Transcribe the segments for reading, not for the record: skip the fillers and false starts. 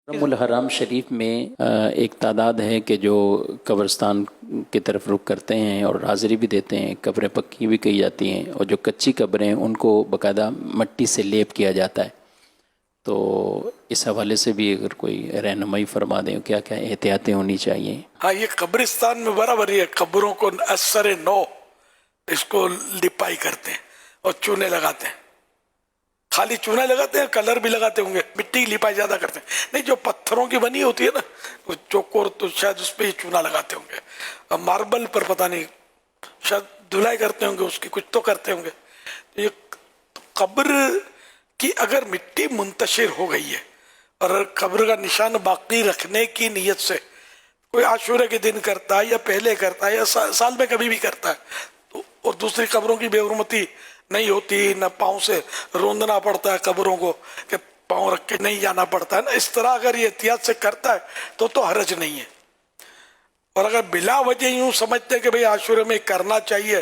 الحرام شریف میں ایک تعداد ہے کہ جو قبرستان کی طرف رخ کرتے ہیں اور حاضری بھی دیتے ہیں. قبریں پکی بھی کہی جاتی ہیں اور جو کچی قبریں ہیں ان کو باقاعدہ مٹی سے لیپ کیا جاتا ہے. تو اس حوالے سے بھی اگر کوئی رہنمائی فرما دیں کیا کیا احتیاطیں ہونی چاہیے؟ ہاں، یہ قبرستان میں برابر ہی ہے. قبروں کو اثر نو اس کو لپائی کرتے ہیں اور چونے لگاتے ہیں. خالی چونا لگاتے ہیں، کلر بھی لگاتے ہوں گے، مٹی کی لپائی زیادہ کرتے ہیں. نہیں، جو پتھروں کی بنی ہوتی ہے نا وہ چوکور، تو شاید اس پہ ہی چونا لگاتے ہوں گے. ماربل پر پتہ نہیں، شاید دھلائی کرتے ہوں گے اس کی، کچھ تو کرتے ہوں گے. یہ قبر کی اگر مٹی منتشر ہو گئی ہے اور قبر کا نشان باقی رکھنے کی نیت سے کوئی عاشورے کے دن کرتا ہے یا پہلے کرتا ہے یا سال میں کبھی بھی کرتا ہے، اور دوسری قبروں کی بے حرمتی نہیں ہوتی، نہ پاؤں سے روندنا پڑتا ہے قبروں کو کہ پاؤں رکھ کے نہیں جانا پڑتا ہے نا، اس طرح اگر یہ احتیاط سے کرتا ہے تو حرج نہیں ہے. اور اگر بلا وجہ یوں سمجھتے کہ بھئی عاشورے میں کرنا چاہیے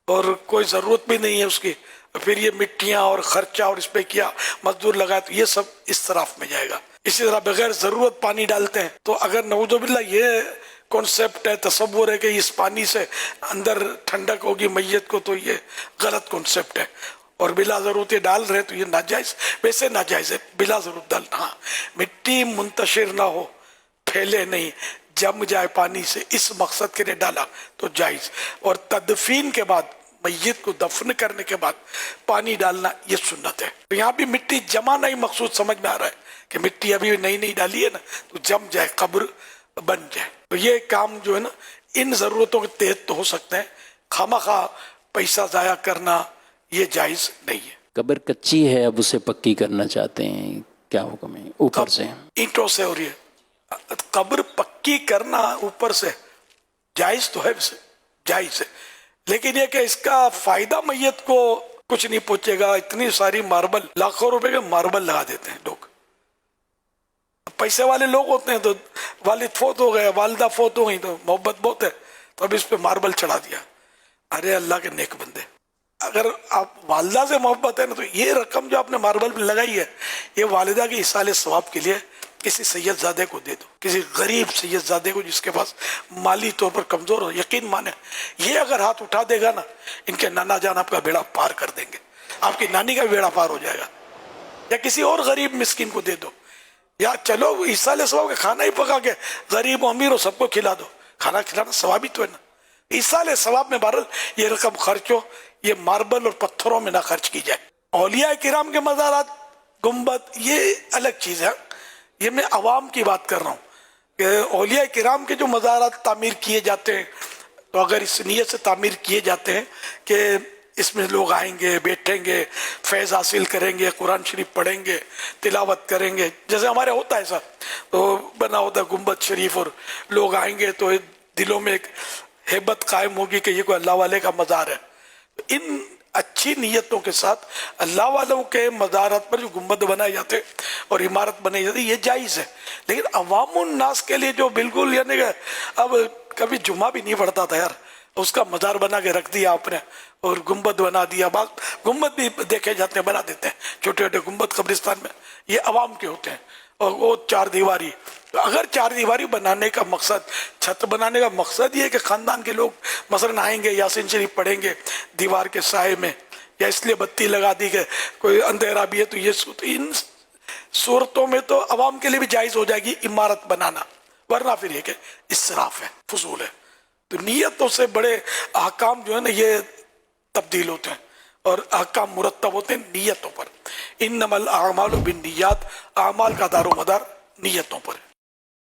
اور کوئی ضرورت بھی نہیں ہے اس کی، پھر یہ مٹیاں اور خرچہ اور اس پہ کیا مزدور لگائے، تو یہ سب اسراف میں جائے گا. اسی طرح بغیر ضرورت پانی ڈالتے ہیں، تو اگر نعوذ باللہ یہ کانسیپٹ ہے، تصور ہے کہ اس پانی سے اندر ٹھنڈک ہوگی میت کو، تو یہ غلط کانسیپٹ ہے. اور بلا ضرورت یہ ڈال رہے تو یہ ناجائز، ویسے ناجائز ہے بلا ضرورت ڈالنا. ہاں، مٹی منتشر نہ ہو، پھیلے نہیں، جم جائے پانی سے، اس مقصد کے لیے ڈالا تو جائز. اور تدفین کے بعد، میت کو دفن کرنے کے بعد پانی ڈالنا یہ سنت ہے. تو یہاں بھی مٹی جمانا ہی مقصود سمجھ میں آ رہا ہے کہ مٹی ابھی نئی ڈالی ہے نا تو جم جائے، قبر بن جائے. تو یہ کام جو ہے نا ان ضرورتوں کے تحت تو ہو سکتے ہیں، خواہ پیسہ ضائع کرنا یہ جائز نہیں ہے. قبر کچی ہے، اب اسے پکی کرنا چاہتے ہیں، کیا حکم ہے اوپر سے؟ اینٹوں سے ہو رہی ہے قبر پکی کرنا اوپر سے، جائز تو ہے، ویسے جائز ہے، لیکن یہ کہ اس کا فائدہ میت کو کچھ نہیں پہنچے گا. اتنی ساری ماربل، لاکھوں روپے کے ماربل لگا دیتے ہیں لوگ. پیسے والے لوگ ہوتے ہیں تو والد فوت ہو گئے، والدہ فوت ہو گئی، تو محبت بہت ہے تو اب اس پہ ماربل چڑھا دیا. ارے اللہ کے نیک بندے، اگر آپ والدہ سے محبت ہے نا تو یہ رقم جو آپ نے ماربل پہ لگائی ہے یہ والدہ کے ایصال ثواب کے لیے کسی سید زادے کو دے دو، کسی غریب سید زادے کو جس کے پاس مالی طور پر کمزور ہو. یقین مانے یہ اگر ہاتھ اٹھا دے گا نا، ان کے نانا جان آپ کا بیڑا پار کر دیں گے، آپ کی نانی کا بیڑا پار ہو جائے گا. یا کسی اور غریب مسکین کو دے دو، یا چلو ایصال ثواب کا کھانا ہی پکا کے غریب و امیر ہو سب کو کھلا دو. کھانا کھلانا ثواب ہی تو ہے نا. ایصال ثواب میں بہرحال یہ رقم خرچ ہو، یہ ماربل اور پتھروں میں نہ خرچ کی جائے. اولیاء کرام کے مزارات، گنبد، یہ الگ چیز ہے. یہ میں عوام کی بات کر رہا ہوں کہ اولیاء کرام کے جو مزارات تعمیر کیے جاتے ہیں تو اگر اس نیت سے تعمیر کیے جاتے ہیں کہ اس میں لوگ آئیں گے، بیٹھیں گے، فیض حاصل کریں گے، قرآن شریف پڑھیں گے، تلاوت کریں گے، جیسے ہمارے ہوتا ہے ایسا تو بنا ہوتا ہے گنبد شریف، اور لوگ آئیں گے تو دلوں میں ایک ہیبت قائم ہوگی کہ یہ کوئی اللہ والے کا مزار ہے. ان اچھی نیتوں کے ساتھ اللہ والوں کے مزارات پر جو گنبد بنائے جاتے اور عمارت بنائی جاتی یہ جائز ہے. لیکن عوام الناس کے لیے جو بالکل یعنی کہ اب کبھی جمعہ بھی نہیں پڑتا تھا یار، اس کا مزار بنا کے رکھ دیا آپ نے اور گنبد بنا دیا. گنبد بھی دیکھے جاتے ہیں، بنا دیتے ہیں چھوٹے چھوٹے گنبد قبرستان میں، یہ عوام کے ہوتے ہیں. اور وہ 4 دیواری، تو اگر 4 دیواری بنانے کا مقصد، چھت بنانے کا مقصد یہ ہے کہ خاندان کے لوگ مثلا آئیں گے، یاسین شریف پڑھیں گے دیوار کے سائے میں، یا اس لیے بتی لگا دی کہ کوئی اندھیرا بھی ہے تو یہ ان صورتوں میں تو عوام کے لیے بھی جائز ہو جائے گی عمارت بنانا، ورنہ پھر یہ کہ اسراف ہے، فضول ہے. تو نیتوں سے بڑے احکام جو ہے نا یہ تبدیل ہوتے ہیں اور احکام مرتب ہوتے ہیں نیتوں پر. انما الاعمال بالنیات، اعمال کا دار و مدار نیتوں پر ہے.